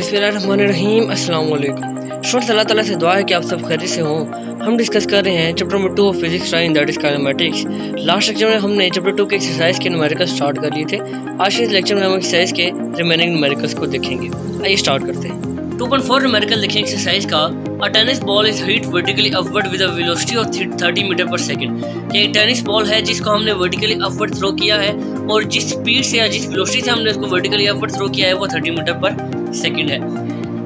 बिस्मिल्लाहिर्रहमानिर्रहीम अस्सलाम वालेकुम। स्टूडेंट्स, अल्लाह ताला से दुआ है कि आप सब खैरियत से हों। हम डिस्कस कर रहे हैं chapter number 2 of physics in that is kinematics. Last lecture में हमने चैप्टर 2 के एक्सरसाइज के न्यूमेरिकल्स स्टार्ट कर लिए थे। आज के इस लेक्चर में हम एक्सरसाइज के रिमेनिंग न्यूमेरिकल्स को देखेंगे। आइए स्टार्ट करते हैं। 2.4 न्यूमेरिकल देखें एक्सरसाइज का। A tennis ball is hit vertically upward with a velocity of 30 metre per second. ये एक टेनिस बॉल है जिसको हमने वर्टिकली अपवर्ड थ्रो किया है और जिस स्पीड से या जिस वेलोसिटी से हमने उसको वर्टिकली अपवर्ड थ्रो किया है वो 30 मीटर पर सेकंड है।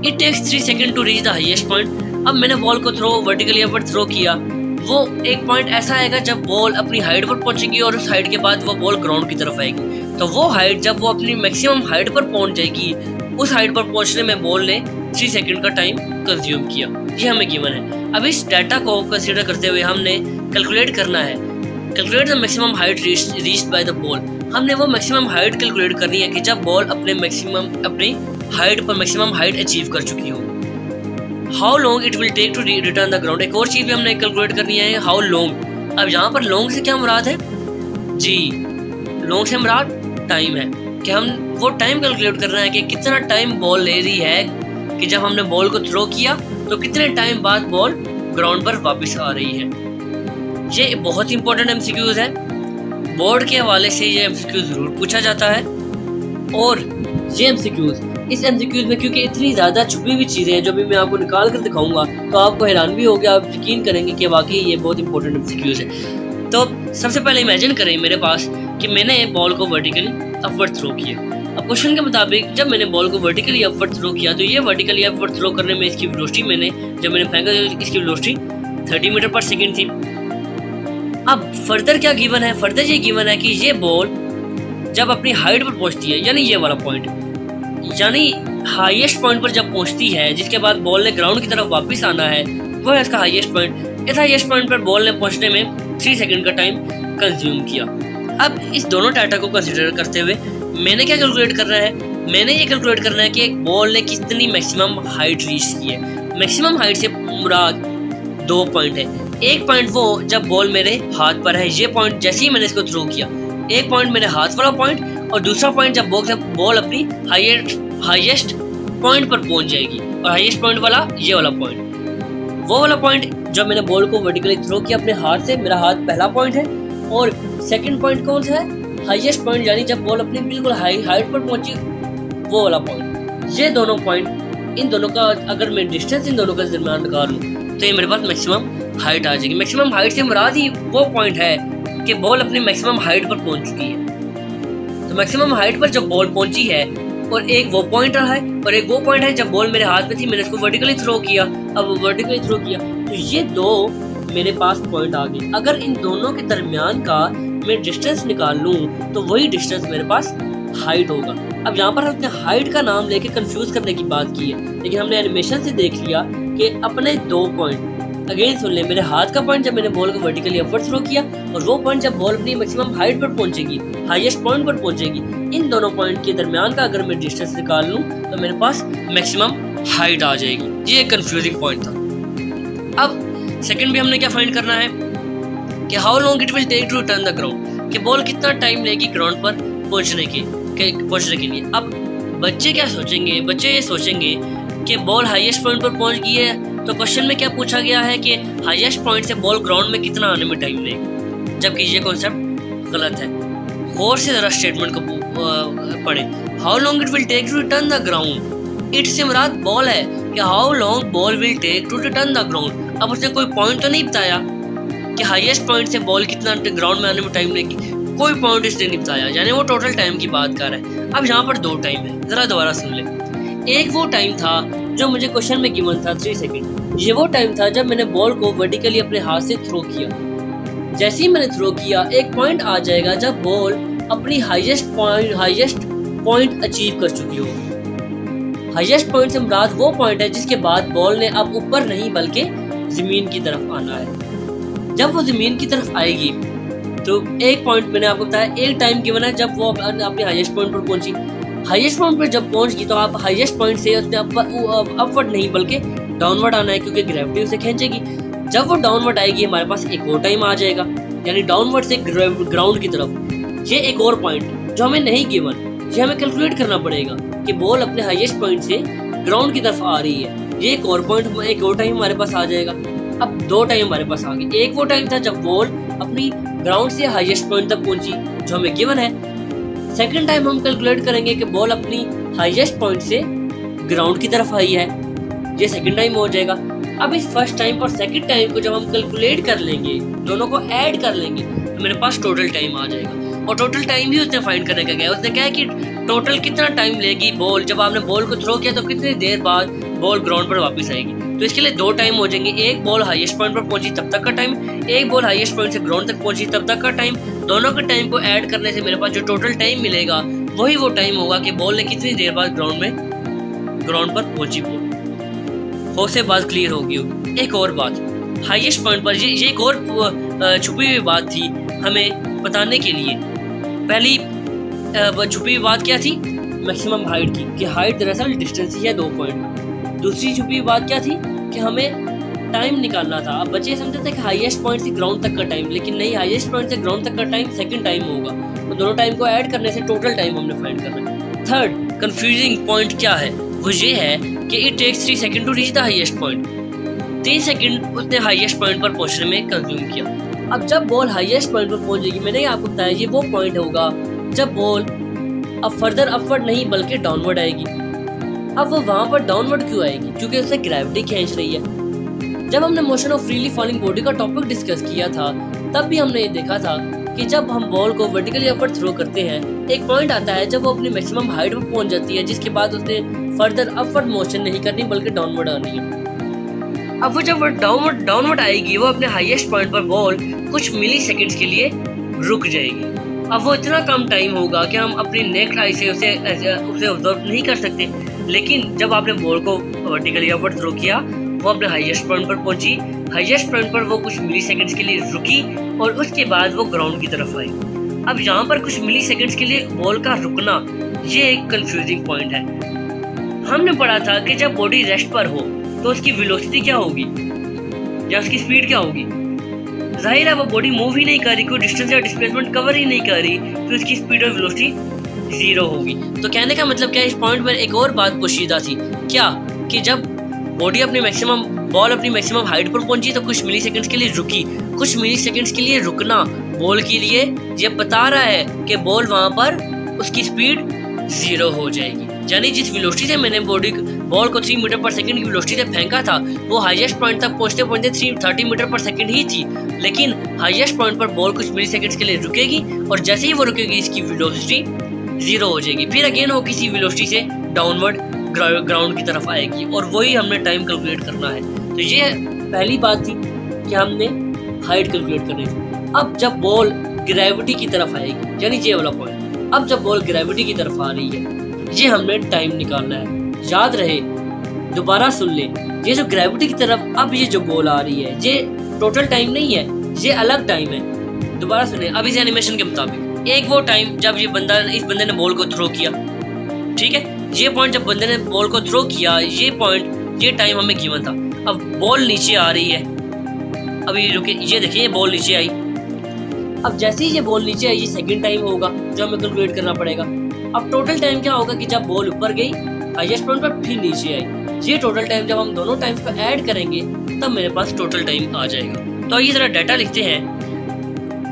It takes 3 second to reach the highest point. अब मैंने बॉल को वर्टिकली अपवर्ड थ्रो किया। वो एक पॉइंट ऐसा आएगा जब बॉल अपनी हाइट पर पहुंचेगी और उस हाइट के बाद वो बॉल ग्राउंड की तरफ आएगी। तो वो हाइट जब वो अपनी मैक्सिमम हाइट पर पहुंच जाएगी, उस हाइट पर पहुंचने में बॉल ने 3 सेकंड का टाइम कंज्यूम किया। ये हमें गिवन है। अब इस डाटा को कंसीडर करते हुए हमने कैलकुलेट करना है। Calculate the maximum height reached by the ball. हमने वो मैक्सिमम हाइट कैलकुलेट करनी है कि जब बॉल अपनी हाइट पर मैक्सिमम हाइट अचीव कर चुकी हो। How long it will take to return the ground. एक और चीज भी हमने कैलकुलेट करनी है, हाउ लॉन्ग। अब यहाँ पर लॉन्ग से क्या मुराद है जी, लॉन्ग से मुराद टाइम है कि हम वो टाइम कैलकुलेट करना है कि कितना टाइम बॉल ले रही है कि जब हमने बॉल को थ्रो किया तो कितने टाइम बाद बॉल ग्राउंड पर वापस आ रही है। ये बहुत इंपॉर्टेंट एमसीक्यूज है। बोर्ड के हवाले से ये एमसीक्यूज जरूर पूछा जाता है। और ये एमसीक्यूज इस एमसीक्यूज में क्योंकि इतनी ज़्यादा छुपी हुई चीज़ें हैं जो भी मैं आपको निकाल कर दिखाऊंगा तो आपको हैरान भी होगा, आप यकीन करेंगे कि वाकई ये बहुत इंपॉर्टेंट एमसीक्यूज है। तो सबसे पहले इमेजिन करें मेरे पास कि मैंने बॉल को वर्टिकली अपवर्ड थ्रो किया। अब क्वेश्चन के मुताबिक जब मैंने बॉल को वर्टिकली अपवर्ड थ्रो किया तो ये वर्टिकली अपवर्ड थ्रो करने में इसकी वेलोसिटी जब मैंने फेंका तो इसकी वेलोसिटी 30 मीटर पर सेकंड थी। अब फर्दर क्या गिवन है? फर्दर ये गिवन है कि ये बॉल जब अपनी हाइट पर पहुंचती है, यानी ये वाला पॉइंट, यानी हाईएस्ट पॉइंट पर जब पहुंचती है जिसके बाद बॉल ने ग्राउंड की तरफ वापस आना है, वो है इसका हाईएस्ट पॉइंट। इस हाईएस्ट पॉइंट पर बॉल ने पहुंचने में 3 सेकंड का टाइम कंज्यूम किया। अब इस दोनों डाटा को कंसीडर करते हुए मैंने क्या कैलकुलेट करना है? मैंने ये कैलकुलेट करना है कि एक बॉल ने कितनी मैक्सिमम हाइट रीच की है। मैक्सिमम हाइट से मुराद 2 पॉइंट है। एक पॉइंट वो जब बॉल मेरे हाथ पर है, ये पॉइंट जैसे ही मैंने इसको थ्रो किया, एक पॉइंट मेरे हाथ वाला पॉइंट, और दूसरा पॉइंट जब बॉल अपनी हाईएस्ट पॉइंट पर पहुंच जाएगी। और हाईएस्ट पॉइंट वाला ये वाला पॉइंट, वो वाला पॉइंट जब मैंने बॉल को वर्टिकली थ्रो किया अपने हाथ से, मेरा हाथ पहला पॉइंट है। और सेकंड पॉइंट कौन सा है? हाईएस्ट पॉइंट, यानी जब बॉल अपनी बिल्कुल हाइट पर पहुंची, वो वाला पॉइंट। ये दोनों पॉइंट, इन दोनों का अगर मैं डिस्टेंस इन दोनों के दरमियान निकालूं तो ये मेरे पास मैक्सिमम हाइट आ जाएगी। मैक्सिमम हाइट से मुराद ही वो पॉइंट है कि बॉल अपनी मैक्सिमम हाइट पर पहुंच चुकी है। तो मैक्सिमम हाइट पर जब बॉल पहुंची है, और एक वो पॉइंट रहा है और एक वो पॉइंट है जब बॉल मेरे हाथ में थी, मैंने इसको वर्टिकली थ्रो किया। अब वर्टिकली थ्रो किया तो ये दो मेरे पास पॉइंट आ गए। अगर इन दोनों के दरमियान का मैं डिस्टेंस निकाल लूँ तो वही डिस्टेंस मेरे पास हाइट होगा। अब यहाँ पर हमने हाइट का नाम लेके कंफ्यूज करने की बात की है, लेकिन हमने एनिमेशन से देख लिया कि अपने 2 पॉइंट, अगेन सुन ले, मेरे हाथ का पॉइंट जब मैंने बॉल को वर्टिकली अपवर्ड थ्रो किया और वो पॉइंट जब बॉल अपनी मैक्सिमम हाइट पर पहुंचेगी, हाईएस्ट पॉइंट पर पहुंचेगी, इन दोनों पॉइंट के दरमियान का अगर मैं डिस्टेंस निकाल लूँ तो मेरे पास मैक्सिमम हाइट आ जाएगी। ये कंफ्यूजिंग पॉइंट था। अब सेकंड भी हमने क्या फाइंड करना है कि how long it will take to return the ground, कि बॉल कितना टाइम लेगी ग्राउंड पर पहुंचने के लिए। अब बच्चे क्या सोचेंगे? बच्चे ये सोचेंगे कि बॉल हाईएस्ट पॉइंट पर पहुंच गई है, तो क्वेश्चन में क्या पूछा गया है कि हाईएस्ट पॉइंट से बॉल ग्राउंड में कितना आने में टाइम लेगी, जबकि ये कॉन्सेप्ट गलत है। गौर से जरा स्टेटमेंट को पढ़े। How long it will take to return the ground, it से मुराद बॉल है कि how long ball will take to return the ground. अब उसने कोई पॉइंट तो नहीं बताया कि हाईएस्ट पॉइंट से बॉल कितना ग्राउंड में आने में टाइम लेगी, कोई पॉइंट इसने नहीं बताया, यानी वो टोटल टाइम की बात कर रहा है। अब यहाँ पर 2 टाइम है, जरा दोबारा सुन ले। एक वो टाइम था जो मुझे क्वेश्चन में गिवन था 3 सेकंड। ये वो टाइम था जब मैंने बॉल को वर्टिकली अपने हाथ से थ्रो किया। जैसे ही मैंने थ्रो किया एक पॉइंट आ जाएगा जब बॉल अपनी हाईएस्ट पॉइंट अचीव कर चुकी हो। हाईएस्ट पॉइंट से मुराद वो पॉइंट है जिसके बाद बॉल ने अब ऊपर नहीं बल्कि जमीन की तरफ आना है। जब वो जमीन की तरफ आएगी तो एक पॉइंट मैंने आपको बताया, एक टाइम गिवन है जब वो अपने हाईएस्ट पॉइंट पर पहुंची। हाईएस्ट पॉइंट पर जब पहुंच गई तो आप हाईएस्ट पॉइंट से उसने अपवर्ड नहीं बल्कि डाउनवर्ड आना है, क्योंकि ग्रेविटी उसे खींचेगी। जब वो डाउनवर्ड आएगी हमारे पास एक और टाइम आ जाएगा, यानी डाउनवर्ड से ग्राउंड की तरफ। ये एक और पॉइंट जो हमें नहीं गिवन, ये हमें कैलकुलेट करना पड़ेगा कि बॉल अपने हाईएस्ट पॉइंट से ग्राउंड की तरफ आ रही है। ये एक और पॉइंट, एक और टाइम हमारे पास आ जाएगा। अब दो टाइम हमारे पास आ गए। एक वो टाइम था जब बॉल अपनी ग्राउंड से हाईएस्ट पॉइंट तक पहुंची, जो हमें गिवन है। सेकंड टाइम हम कैलकुलेट करेंगे कि बॉल अपनी हाईएस्ट पॉइंट से ग्राउंड की तरफ आई है, ये सेकंड टाइम हो जाएगा। अब इस फर्स्ट टाइम और सेकंड टाइम को जब हम कैलकुलेट कर लेंगे, दोनों को ऐड कर लेंगे, तो मेरे पास टोटल टाइम आ जाएगा। और टोटल टाइम भी उसने फाइंड करने का गया। उसने कहा कि टोटल कितना टाइम लेगी बॉल, जब आपने बॉल को थ्रो किया तो कितनी देर बाद बॉल ग्राउंड पर वापस आएगी। तो इसके लिए दो टाइम हो जाएंगे, एक बॉल हाईएस्ट पॉइंट पर पहुंची तब तक का टाइम, एक बॉल हाईएस्ट पॉइंट से ग्राउंड तक पहुंची तब तक का टाइम। दोनों के टाइम को ऐड करने से मेरे पास जो टोटल टाइम मिलेगा वही वो टाइम होगा कि बॉल ने कितनी देर बाद ग्राउंड पर पहुंची बॉल। हो से बात क्लियर होगी। एक और बात, हाईएस्ट पॉइंट पर ये एक और छुपी हुई बात थी हमें बताने के लिए। पहली छुपी हुई बात क्या थी? मैक्सिमम हाइट की, कि हाइट दरअसल डिस्टेंस ही है 2 पॉइंट। दूसरी छुपी हुई बात क्या थी? कि हमें टाइम निकालना था। अब बच्चे समझते थे कि हाईएस्ट पॉइंट से ग्राउंड तक का टाइम, लेकिन नहीं, हाईएस्ट पॉइंट से ग्राउंड तक का टाइम सेकंड टाइम होगा। तो दोनों टाइम को ऐड करने से टोटल टाइम हमने फाइंड करना है। थर्ड कंफ्यूजिंग पॉइंट क्या है? वो ये है कि it takes 3 second to reach the highest point. 3 second उसने हाईएस्ट पॉइंट पर पहुंचने में कंज्यूम किया। अब जब बॉल हाईएस्ट पॉइंट पर पहुंचेगी, मैंने आपको बताया ये वो पॉइंट होगा जब बॉल अब फर्दर अपवर्ड नहीं बल्कि डाउनवर्ड आएगी। अब वो वहां पर डाउनवर्ड क्यों आएगी? क्योंकि उसे ग्रेविटी खींच रही है। जब हमने motion of freely falling body का टॉपिक डिस्कस किया था, तब भी हमने ये देखा था कि जब हम बॉल को वर्टिकली अपवर्ड थ्रो करते हैं, एक पॉइंट आता है जब वो अपनी मैक्सिमम हाइट पर पहुंच जाती है, जिसके बाद उसने फर्दर अपवर्ड मोशन नहीं करनी बल्कि डाउनवर्ड आनी है। अब वो जब डाउनवर्ड आएगी, वो अपने हाईएस्ट पॉइंट पर बॉल कुछ मिली सेकेंड्स के लिए रुक जाएगी। अब वो इतना कम टाइम होगा कि हम अपनी नेक्ड आई से उसे ऑब्जर्व नहीं कर सकते, लेकिन जब आपने बॉल को वर्टिकली अपवर्ड थ्रो किया, वो अपने हाईएस्ट पॉइंट पर पहुंची। हाईएस्ट पॉइंट पर वो कुछ मिली सेकेंड्स के लिए रुकी और उसके बाद वो ग्राउंड की तरफ आई। अब यहाँ पर कुछ मिली सेकेंड्स के लिए बॉल का रुकना, ये एक कंफ्यूजिंग पॉइंट है। हमने पढ़ा था कि जब बॉडी रेस्ट पर हो तो उसकी वेलोसिटी क्या होगी या उसकी स्पीड क्या होगी? जाहिर है वो बॉडी मूव ही नहीं कर रही, कोई डिस्टेंस या डिस्प्लेसमेंट कवर ही नहीं कर रही, तो उसकी स्पीड और वेलोसिटी 0 होगी। तो कहने का मतलब क्या, इस पॉइंट पर एक और बात पोशीदा थी क्या, कि जब बॉडी बॉल अपनी मैक्सिमम हाइट पर पहुंची तो कुछ मिली सेकेंड्स के लिए रुकी। कुछ मिली सेकेंड्स के लिए रुकना बॉल के लिए ये बता रहा है कि बॉल वहां पर उसकी स्पीड 0 हो जाएगी। यानी जिस वेलोसिटी से मैंने बॉल को 3 मीटर पर सेकंड की वेलोसिटी से फेंका था, वो हाईएस्ट पॉइंट तक पहुंचते 30 मीटर पर सेकंड ही थी, लेकिन हाईएस्ट पॉइंट पर बॉल कुछ मिली सेकेंड्स के लिए रुकेगी और जैसे ही वो रुकेगी इसकी वेलोसिटी 0 हो जाएगी। फिर अगेन वो किसी वेलोसिटी से डाउनवर्ड ग्राउंड की तरफ आएगी और वही हमने टाइम कैलकुलेट करना है। तो ये पहली बात थी कि हमने हाइट कैलकुलेट करनी थी। अब जब बॉल ग्रेविटी की तरफ आएगी, यानी ये वाला पॉइंट, अब जब बॉल ग्रेविटी की तरफ आ रही है, ये हमने टाइम निकालना है। याद रहे, दोबारा सुन ले, ये जो ग्रेविटी की तरफ अब ये जो बॉल आ रही है, ये टोटल टाइम नहीं है, ये अलग टाइम है। दोबारा सुने, अब इस एनिमेशन के मुताबिक एक वो टाइम जब इस बंदे ने बॉल को थ्रो किया, ठीक है, ये पॉइंट जब बंदे ने बॉल को थ्रो किया, ये पॉइंट, ये टाइम हमें गिवन था। अब बॉल नीचे आ रही है, अभी रुके, ये देखिए बॉल नीचे आई। अब जैसे ही ये बॉल नीचे आई, ये सेकंड टाइम होगा जो हमें कैलकुलेट करना पड़ेगा। अब टोटल टाइम क्या होगा कि जब बॉल ऊपर गई हाईएस्ट पॉइंट पर फिर नीचे आई, ये टोटल टाइम जब हम दोनों टाइम्स को ऐड करेंगे तब मेरे पास टोटल टाइम आ जाएगा। तो ये जरा डाटा लिखते हैं।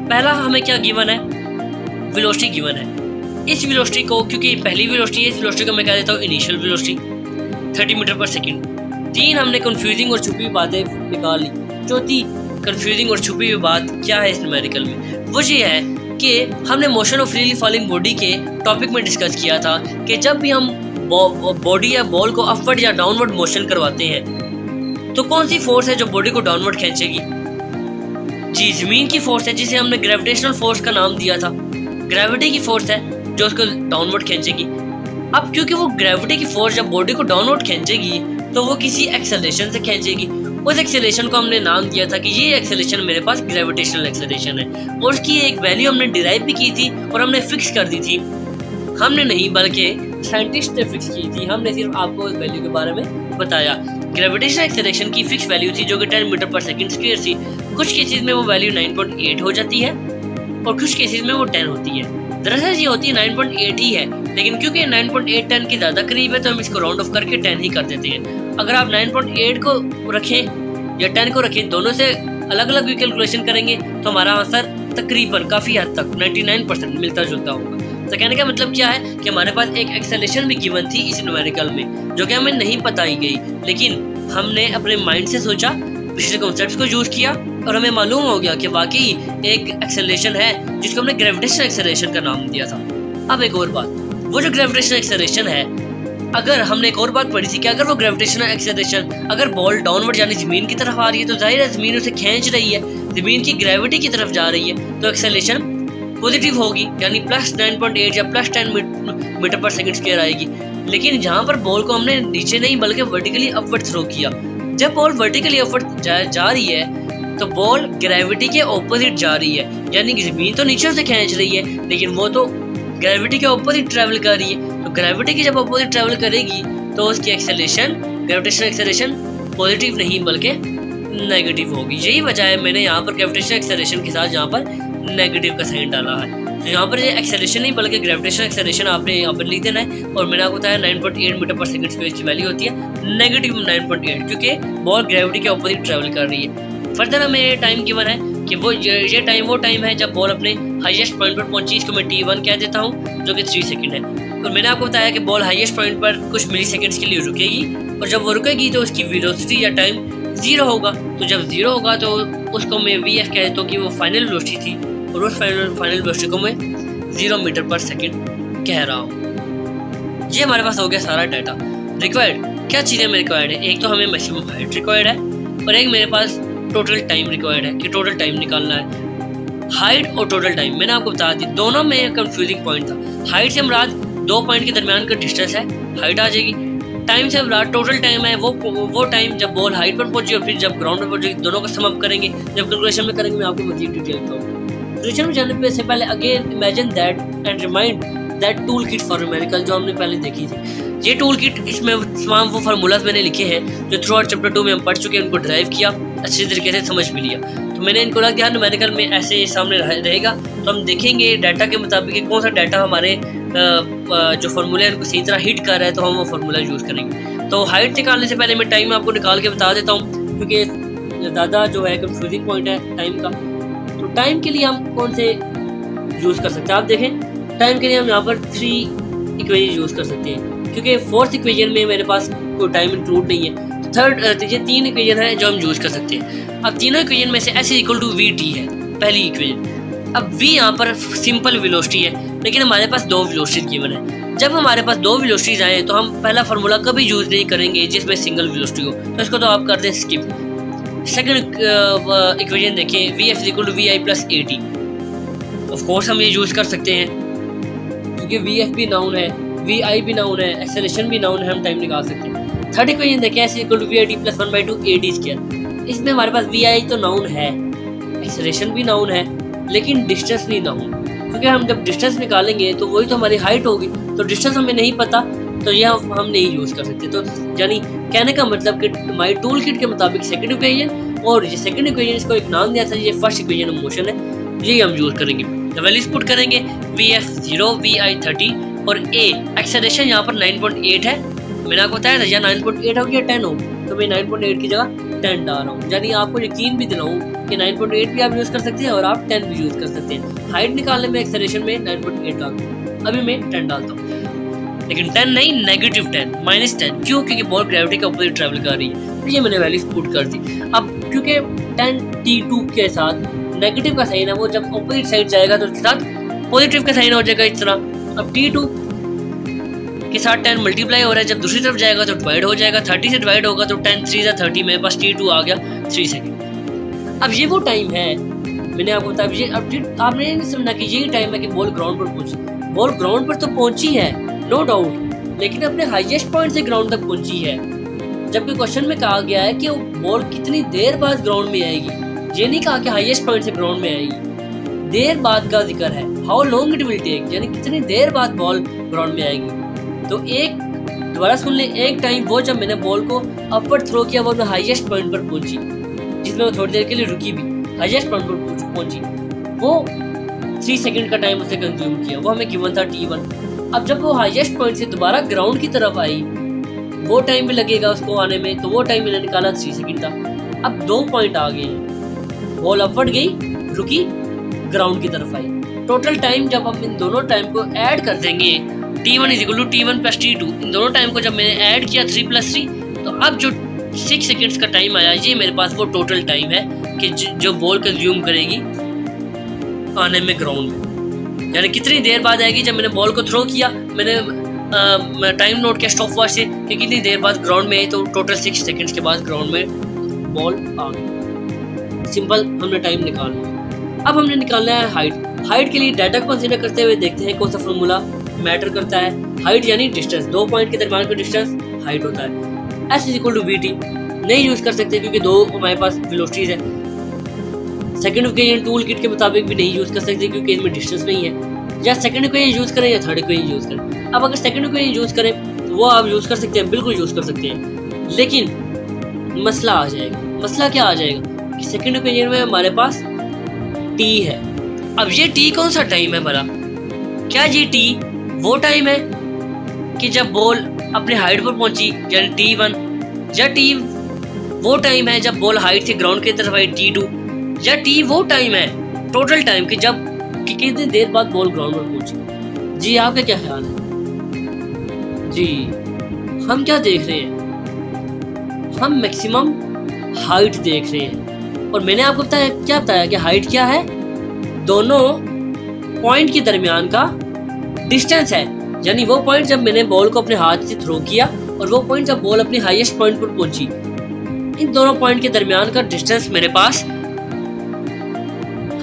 पहला हमें क्या गिवन है? वेलोसिटी गिवन है। इस वेलोसिटी को, क्योंकि पहली वेलोसिटी है, इस वेलोसिटी को मैं कह देता हूँ initial velocity 30 metre per second. 3 हमने कंफ्यूजिंग और छुपी हुई बातें निकाल ली। चौथी कंफ्यूजिंग और छुपी हुई बात क्या है इस न्यूमेरिकल में? वो ये है कि हमने motion of freely falling body के टॉपिक में डिस्कस किया था कि जब भी हम बॉडी या बॉल को अपवर्ड या डाउनवर्ड मोशन करवाते हैं तो कौन सी फोर्स है जो बॉडी को डाउनवर्ड खींचेगी? जी, जमीन की फोर्स है, जिसे हमने ग्रेविटेशनल फोर्स का नाम दिया था। ग्रेविटी की फोर्स है जो उसको डाउनवर्ड खींचेगी। अब क्योंकि वो ग्रेविटी की फोर्स जब बॉडी को डाउनवर्ड खींचेगी तो वो किसी एक्सेलरेशन से खींचेगी। उस एक्सेलरेशन को हमने नाम दिया था कि ये एक्सेलरेशन मेरे पास ग्रेविटेशनल एक्सेलरेशन है, और उसकी एक वैल्यू हमने डिराइव भी की थी और हमने फिक्स कर दी थी। हमने नहीं बल्कि साइंटिस्ट ने फिक्स की थी, हमने सिर्फ आपको उस वैल्यू के बारे में बताया। ग्रेविटेशनल एक्सेलरेशन की फिक्स वैल्यू थी जो कि 10 मीटर पर सेकंड स्क्वायर थी। कुछ केसेस में वो वैल्यू 9.8 हो जाती है और कुछ केसेस में वो 10 होती है। दरअसल ये होती है 9.8 ही है, लेकिन क्योंकि 9.8 10 के ज़्यादा करीब है तो हम इसको राउंड ऑफ करके 10 ही कर देते हैं। अगर आप 9.8 को रखें या 10 को रखें, दोनों से अलग अलग भी कैलकुलेशन करेंगे तो हमारा आंसर तकरीबन काफ़ी हद तक 99% मिलता जुलता होगा। तो कहने का मतलब क्या है कि हमारे पास एक एक्सेलेरेशन भी गिवन थी इस न्यूमेरिकल में, जो कि हमें नहीं बताई गई, लेकिन हमने अपने माइंड से सोचा, पिछले कॉन्सेप्ट्स को यूज किया और हमें मालूम हो गया कि वाकई एक एक्सेलरेशन है जिसको हमने ग्रेविटेशनल एक्सेलरेशन का नाम दिया था। अब एक और बात, वो जो ग्रेविटेशनल एक्सेलरेशन है, अगर हमने एक और बात पढ़ी थी कि अगर वो ग्रेविटेशनल एक्सेलरेशन, अगर बॉल डाउनवर्ड यानी जमीन की तरफ आ रही है तो जाहिर है जमीन उसे खींच रही है, जमीन की ग्रेविटी की तरफ जा रही है, तो एक्सेलरेशन पॉजिटिव होगी यानी प्लस 9.8 या plus 10 metre per second square आएगी। लेकिन जहाँ पर बॉल को हमने नीचे नहीं बल्कि वर्टिकली अपवर्ड थ्रो किया, जब बॉल वर्टिकली अपवर्ड जा रही है तो बॉल ग्रेविटी के ऑपोजिट जा रही है, यानी कि जमीन तो नीचे से खींच रही है लेकिन वो तो ग्रेविटी के ऑपोजिट ट्रैवल कर रही है। तो ग्रेविटी की जब ऑपोजिट ट्रैवल करेगी तो उसकी एक्सेलरेशन, ग्रेविटेशनल एक्सेलरेशन पॉजिटिव नहीं बल्कि नेगेटिव होगी। यही वजह है मैंने यहाँ पर ग्रेविटेशनल एक्सेलरेशन के साथ यहाँ पर नेगेटिव का साइन डाला है। तो यहाँ पर ये एक्सेलरेशन नहीं बल्कि ग्रेविटेशनल एक्सेलरेशन आपने यहाँ पर लिख देना है। और मैंने आपको बताया 9.8 मीटर पर सेकंड स्क्वायर की वैल्यू होती है नेगेटिव 9.8, क्योंकि बॉल ग्रेविटी के ऑपोजिट ट्रैवल कर रही है। फर्दर हमें ये टाइम गिवन है कि वो टाइम है जब बॉल अपने हाईएस्ट पॉइंट पर पहुंची, इसको मैं T1 कह देता हूँ, जो कि 3 सेकंड है। और मैंने आपको बताया कि बॉल हाईएस्ट पॉइंट पर कुछ मिली सेकेंड्स के लिए रुकेगी और जब वो रुकेगी तो उसकी वेलोसिटी या टाइम 0 होगा। तो जब 0 होगा तो उसको मैं VF कह देता हूँ कि वो फाइनल वेलोसिटी थी, और उस फाइनल वेलोसिटी को मैं 0 मीटर पर सेकंड कह रहा हूँ। ये हमारे पास हो गया सारा डाटा। रिक्वायर्ड क्या चीज़ें हमें रिक्वायर्ड है, एक तो हमें मैक्सिमम हाइट रिक्वायर्ड है और एक मेरे पास टोटल टाइम रिक्वायर्ड है कि टोटल टाइम निकालना है। हाइट और टोटल टाइम मैंने आपको बता दी, दोनों में कंफ्यूजिंग पॉइंट था। हाइट से मुराद 2 पॉइंट के दरमियान का डिस्टेंस है, हाइट आ जाएगी। टाइम से मुराद टोटल टाइम है, वो टाइम जब बॉल हाइट पर पहुंची और फिर जब ग्राउंड पर पहुंचेगी, दोनों का सम अप करेंगे। जब कैलकुलेशन में करेंगे मैं आपको मजीद डिटेल बताऊंगा। सोल्यूशन में जाने से पहले again imagine that and remind that tool kit for numerical जो हमने पहले देखी थी। ये टूल किट, इसमें तमाम वो फार्मूलाज मैंने लिखे हैं जो थ्रू आउट चैप्टर 2 में हम पढ़ चुके हैं, उनको ड्राइव किया, अच्छे तरीके से समझ भी लिया। तो मैंने इनको लग गया न्यूमेरिकल में ऐसे सामने रहेगा तो हम देखेंगे डाटा के मुताबिक कौन सा डाटा हमारे जो फार्मूले हैं उनको सही तरह हिट कर रहा है, तो हम वो फार्मूला यूज़ करेंगे। तो हाइट निकालने से पहले मैं टाइम आपको निकाल के बता देता हूँ, क्योंकि ज़्यादा जो है कंफ्यूजिंग पॉइंट है टाइम का। तो टाइम के लिए हम कौन से यूज़ कर सकते हैं, आप देखें टाइम के लिए हम यहाँ पर 3 इक्वेशन यूज़ कर सकते हैं, क्योंकि 4th इक्वेशन में मेरे पास कोई टाइम इंक्लूड नहीं है। तो ये 3 इक्वेशन है जो हम यूज़ कर सकते हैं। अब तीनों इक्वेशन में से S = VT है पहली इक्वेशन। अब V यहाँ पर सिंपल वेलोसिटी है, लेकिन हमारे पास 2 वेलोसिटी गिवन है। जब हमारे पास 2 वेलोसिटीज आए तो हम पहला फार्मूला कभी यूज़ नहीं करेंगे जिसमें सिंगल वेलोसिटी हो, तो इसको तो आप कर दें स्किप। सेकंड इक्वेशन देखिए, VF = VI + AT। Of course हम ये यूज़ कर सकते हैं क्योंकि VF भी नाउन है, VI भी नाउन है, एक्सेलरेशन भी नाउन है, हम टाइम निकाल सकते हैं। थर्ड इक्वेशन देखिए, S = VIT + 1/2 AT²। इसमें हमारे पास VI तो नाउन है, एक्सेलरेशन भी नाउन है, लेकिन डिस्टेंस नहीं नाउन, क्योंकि हम जब डिस्टेंस निकालेंगे तो वही तो हमारी हाइट होगी। तो डिस्टेंस हमें नहीं पता तो यह हम नहीं यूज़ कर सकते। तो यानी कहने का मतलब कि हमारी टूल किट के मुताबिक सेकंड इक्वेशन, और ये सेकंड इक्वेशन इसको एक नाम दिया था, ये फर्स्ट इक्वेशन ऑफ मोशन है, यही हम यूज़ करेंगे। तो वैल्यूज पुट करेंगे, VF 0, VI 30 और A एक्सेलरेशन यहाँ पर 9.8 है। मैंने आपको बताया था या 9.8 हो या 10 हो, तो मैं 9.8 की जगह 10 डाल रहा हूँ, यानी आपको यकीन भी दिलाऊँ कि 9.8 भी आप यूज़ कर सकते हैं और आप 10 भी यूज़ कर सकते हैं। हाइट निकालने में एक्सेलरेशन में 9.8 डालता हूँ, अभी मैं 10 डालता हूँ, लेकिन 10 नहीं, -10 -10। क्यों? क्योंकि बॉल ग्रेविटी के अपोजिट ट्रैवल कर रही है। तो ये मैंने वैल्यूज पुट कर दी। अब क्योंकि 10 T2 के साथ नेगेटिव का साइन है, वो जब अपोजिट साइड जाएगा तो उसके साथ पॉजिटिव का साइन हो जाएगा इस तरह। अब T2 के साथ 10 मल्टीप्लाई हो रहा है, जब दूसरी तरफ जाएगा तो डिवाइड हो जाएगा, 30 से डिवाइड होगा तो 10 3 × 30, मेरे पास T2 आ गया 3 सेकंड। अब ये वो टाइम है, मैंने आपको बताया, ये अब आपने नहीं समझना कि यही टाइम है कि बॉल ग्राउंड पर पहुंची। बॉल ग्राउंड पर तो पहुंची है नो डाउट, लेकिन अपने हाईएस्ट पॉइंट से ग्राउंड तक पहुंची है, जबकि क्वेश्चन में कहा गया है कि वो बॉल कितनी देर बाद ग्राउंड में आएगी। ये नहीं कहा कि हाईएस्ट पॉइंट से ग्राउंड में आएगी, देर बाद का जिक्र है, how long it will take, यानी कितनी देर बाद बॉल ग्राउंड में आएगी। तो एक दोबारा सुन ले, एक टाइम वो जब मैंने बॉल को अपवर्ड थ्रो किया, वो हाईएस्ट पॉइंट पर पहुंची, जिसमें वो थोड़ी देर के लिए रुकी भी, हाईएस्ट पॉइंट पर पहुंची, वो 3 सेकंड का टाइम उसे कंज्यूम किया, वो हमें गिवन था T1। अब जब वो हाईएस्ट पॉइंट से दोबारा ग्राउंड की तरफ आई, वो टाइम भी लगेगा उसको आने में, तो वो टाइम मैंने निकाला 3 सेकंड था। अब 2 पॉइंट आ गए हैं, बॉल अपवर्ड गई, रुकी, ग्राउंड की तरफ आई। टोटल टाइम जब हम इन दोनों टाइम को ऐड कर देंगे, T1 = T1 + T2, इन दोनों टाइम को जब मैंने ऐड किया 3 + 3, तो अब जो 6 सेकंड्स का टाइम आया, ये मेरे पास वो टोटल टाइम है कि जो बॉल कंज्यूम करेगी आने में ग्राउंड में। यानी कितनी देर बाद आएगी। जब मैंने बॉल को थ्रो किया, मैंने टाइम नोट किया स्टॉप वॉच से कि कितनी देर बाद ग्राउंड में आई, तो टोटल 6 सेकंड्स के बाद ग्राउंड में बॉल आ गई। सिंपल, हमने टाइम निकाल लिया। अब हमने निकालना है हाइट। हाइट के लिए डाटा को कंसीडर करते हुए देखते हैं कौन सा फॉर्मूला मैटर करता है। हाइट यानी डिस्टेंस, 2 पॉइंट के दरमियान का डिस्टेंस हाइट होता है। S = VT नहीं यूज कर सकते क्योंकि 2 हमारे पास वेलोसिटीज है। सेकंड इक्वेशन टूल किट के मुताबिक भी नहीं यूज कर सकते क्योंकि इसमें डिस्टेंस नहीं है। या सेकंड इक्वेशन यूज करें या थर्ड इक्वेशन यूज करें। अब अगर सेकंड इक्वेशन यूज करें तो वो आप यूज कर सकते हैं, बिल्कुल यूज कर सकते हैं, लेकिन मसला आ जाएगा। मसला क्या आ जाएगा कि सेकंड इक्वेशन में हमारे पास T है। अब ये T कौन सा टाइम है भला? क्या ये T वो टाइम है कि जब बॉल अपने हाइट पर पहुंची, यानी T1, या T वो टाइम है जब बॉल हाइट से ग्राउंड की तरफ आई T2, या T वो टाइम है टोटल टाइम कि जब कितनी देर बाद बॉल ग्राउंड पर पहुंची? जी आपका क्या ख्याल है? जी हम क्या देख रहे हैं? हम मैक्सिमम हाइट देख रहे हैं। और मैंने आपको बताया कि हाइट क्या है? दोनों पॉइंट के दरमियान का डिस्टेंस है। यानी वो पॉइंट जब मैंने बॉल को अपने हाथ से थ्रो किया और वो पॉइंट जब बॉल अपने हाईएस्ट पॉइंट पर पहुंची, इन दोनों पॉइंट के दरमियान का डिस्टेंस मेरे पास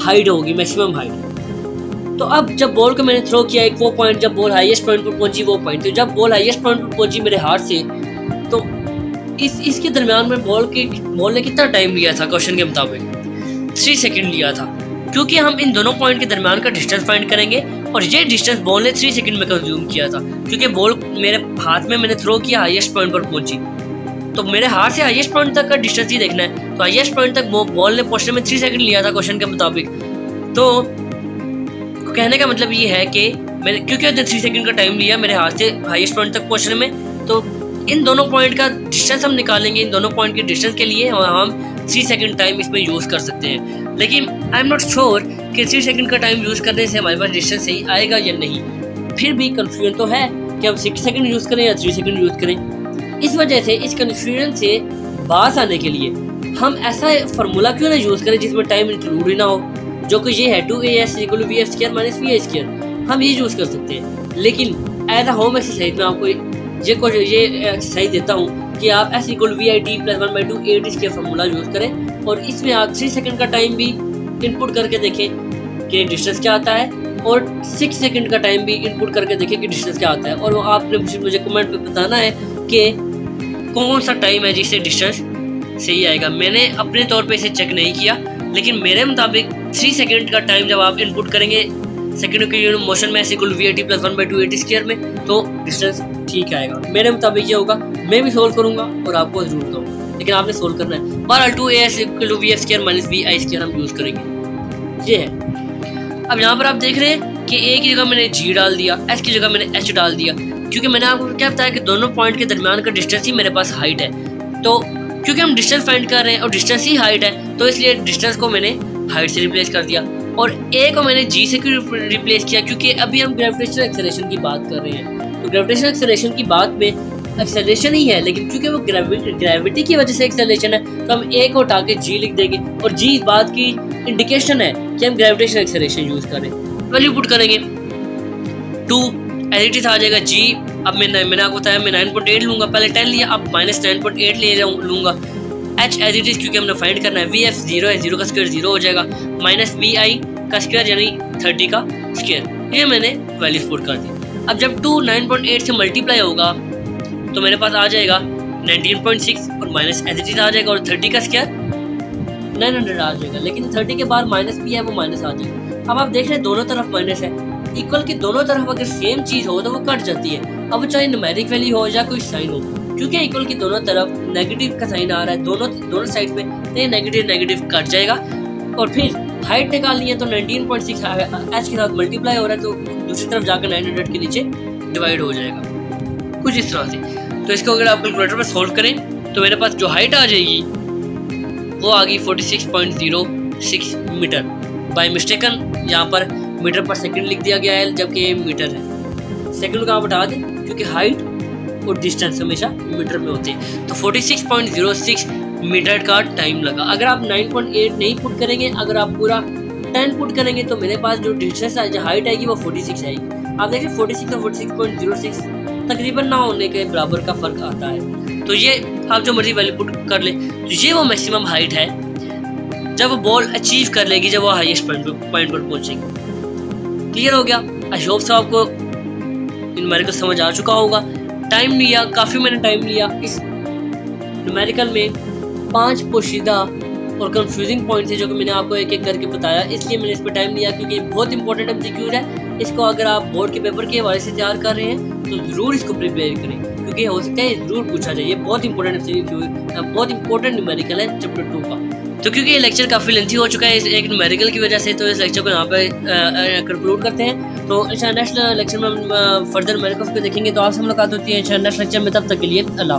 हाइट होगी, मैक्सिमम हाइट। तो अब जब बॉल को मैंने थ्रो किया, एक वो पॉइंट जब बॉल हाईएस्ट पॉइंट पर पहुंची, वो पॉइंट, तो जब बॉल हाईएस्ट पॉइंट पर पहुंची मेरे हाथ से, तो इसके दरमियान में बॉल ने कितना टाइम लिया था? क्वेश्चन के मुताबिक 3 सेकंड लिया था, क्योंकि हम इन दोनों पॉइंट के दरमियान का डिस्टेंस फाइंड करेंगे और ये डिस्टेंस बॉल ने 3 सेकंड में कंज्यूम किया था। क्योंकि बॉल मेरे हाथ में मैंने थ्रो किया, हाईएस्ट पॉइंट पर पहुंची, तो मेरे हाथ से हाईएस्ट पॉइंट तक का डिस्टेंस ही देखना है। तो हाईएस्ट पॉइंट तक बॉल ने पहुंचने में 3 सेकंड लिया था क्वेश्चन के मुताबिक। तो कहने का मतलब ये है कि मैंने, क्योंकि 3 सेकंड का टाइम लिया मेरे हाथ से हाईएस्ट पॉइंट तक पहुंचने में, तो इन दोनों पॉइंट का डिस्टेंस हम निकालेंगे। इन दोनों पॉइंट के डिस्टेंस के लिए हम 3 सेकंड टाइम इसमें यूज़ कर सकते हैं। लेकिन आई एम नॉट श्योर कि 3 सेकंड का टाइम यूज़ करने से हमारे पास डिस्टेंस सही आएगा या नहीं। फिर भी कन्फ्यूजन तो है कि हम 6 सेकंड यूज़ करें या 3 सेकंड यूज़ करें। इस वजह से इस कन्फ्यूजन से बाहर आने के लिए हम ऐसा फार्मूला क्यों ना यूज़ करें जिसमें टाइम इंक्लूड ही ना हो, जो कि ये है 2as = vf² - va²। हम ये यूज़ कर सकते हैं। लेकिन एज अ होम एक्सरसाइज में आपको ये एक्सरसाइज देता हूँ कि आप s = vit + 1/2 a² formula use करें और इसमें आप 3 सेकंड का टाइम भी इनपुट करके देखें कि डिस्टेंस क्या आता है, और 6 सेकंड का टाइम भी इनपुट करके देखें कि डिस्टेंस क्या आता है। और वो आपने मुझे कमेंट पे बताना है कि कौन सा टाइम है जिससे डिस्टेंस सही आएगा। मैंने अपने तौर पे इसे चेक नहीं किया, लेकिन मेरे मुताबिक 3 सेकंड का टाइम जब आप इनपुट करेंगे सेकंड के मोशन में s = vit + 1/2 a² में, तो डिस्टेंस ठीक आएगा। मेरे मुताबिक ये होगा। मैं भी सोल्व करूंगा और आपको जरूर दूंगा, लेकिन आपने सोल्व करना है। बहरहाल 2as = vf² - vi² हम यूज़ करेंगे। ये है। अब यहाँ पर आप देख रहे हैं कि a की जगह मैंने g डाल दिया, s की जगह मैंने h डाल दिया, क्योंकि मैंने आपको क्या बताया कि दोनों पॉइंट के दरमियान का डिस्टेंस ही मेरे पास हाइट है। तो क्योंकि हम डिस्टेंस फाइंड कर रहे हैं और डिस्टेंस ही हाइट है, तो इसलिए डिस्टेंस को मैंने हाइट से रिप्लेस कर दिया और a को मैंने g से क्यों रिप्लेस किया? क्योंकि अभी हम ग्रेविटेशनल एक्सेलरेशन की बात कर रहे हैं। तो ग्रेविटेशनल एक्सेलरेशन की बात में एक्सेलरेशन ही है, लेकिन क्योंकि वो ग्रेविटी की वजह से एक्सेलरेशन है, तो हम a को उठा के g लिख देंगे और g इस बात की इंडिकेशन है कि हम ग्रेविटेशनल एक्सेलरेशन यूज़ करें। वैल्यू पुट करेंगे 2 एज इट इज आ जाएगा g। अब मैंने आपको बताया मैं 9.8 लूँगा, पहले 10 लिया, अब -9.8 ले लूँगा। h एज इट इज क्योंकि हमने फाइंड करना है। vf 0 है, 0 का स्क्वायर 0 हो जाएगा, -vi का स्क्वायर यानी 30 का स्क्वायर। ये मैंने वैल्यूज पुट कर दी। अब जब 2 9.8 से मल्टीप्लाई होगा तो मेरे पास आ जाएगा 19.6 और माइनस एज इट इज आ जाएगा और 30 का स्क्वायर 900 आ जाएगा। लेकिन 30 के बाद माइनस भी है, वो माइनस आ जाएगा। अब आप देख रहे हैं दोनों तरफ माइनस है। इक्वल की दोनों तरफ अगर सेम चीज़ हो तो वो कट जाती है। अब चाहे न्यूमेरिक वैल्यू हो या कोई साइन हो, क्योंकि इक्वल की दोनों तरफ नेगेटिव का साइन आ रहा है दोनों साइड पे, तो ये नेगेटिव कट जाएगा। और फिर हाइट निकालनी है तो 19.6 एच के साथ मल्टीप्लाई हो रहा है, तो दूसरी तरफ जाकर 900 के नीचे डिवाइड हो जाएगा कुछ इस तरह से। तो इसको अगर आप कैलकुलेटर पर सॉल्व करें तो मेरे पास जो हाइट आ जाएगी वो आ गई 46.06 मीटर। बाय मिस्टेकन यहाँ पर मीटर पर सेकंड लिख दिया गया है जबकि ये मीटर है। सेकंड को आप हटा दें क्योंकि हाइट और डिस्टेंस हमेशा मीटर में होते हैं। तो 46.06 मीटर का टाइम लगा। अगर आप 9.8 नहीं पुट करेंगे, अगर आप पूरा 10 पुट करेंगे तो मेरे पास जो डिस्टेंस जो हाइट आएगी वो 46 आएगी। आप देखिए 46 और 46.06 तकरीबन ना होने के बराबर का फर्क आता है। तो ये आप जो मर्जी वैल्यू पुट कर ले, तो ये वो मैक्सिमम हाइट है जब वो बॉल अचीव कर लेगी, जब वो हाईएस्ट पॉइंट पर पहुंचेगी। क्लियर हो गया? आई होप सो आपको न्यूमेरिकल समझ आ चुका होगा। टाइम लिया, काफ़ी मैंने टाइम लिया। इस न्यूमेरिकल में 5 पोशीदा और कंफ्यूजिंग पॉइंट थे जो कि मैंने आपको एक एक करके बताया, इसलिए मैंने इस पर टाइम लिया क्योंकि बहुत इंपॉर्टेंट एमसीक्यू है। इसको अगर आप बोर्ड के पेपर के हवाले से तैयार कर रहे हैं तो ज़रूर इसको प्रिपेयर करें क्योंकि हो सकता है ज़रूर पूछा जाए। ये बहुत इंपॉर्टेंट एमसीक्यू है, बहुत इंपॉर्टेंट न्यूमेरिकल है चैप्टर 2 का। तो क्योंकि ये लेक्चर काफ़ी लेंथी हो चुका है इस एक न्यूमेरिकल की वजह से, तो इस लेक्चर को यहाँ पे कंक्लूड करते हैं। तो इंशाल्लाह नेक्स्ट लेक्चर में हम फर्दर न्यूमेरिकल्स को देखेंगे। तो आपसे मुलाकात होती है इंशाल्लाह नेक्स्ट लेक्चर में, तब तक के लिए अल्लाह।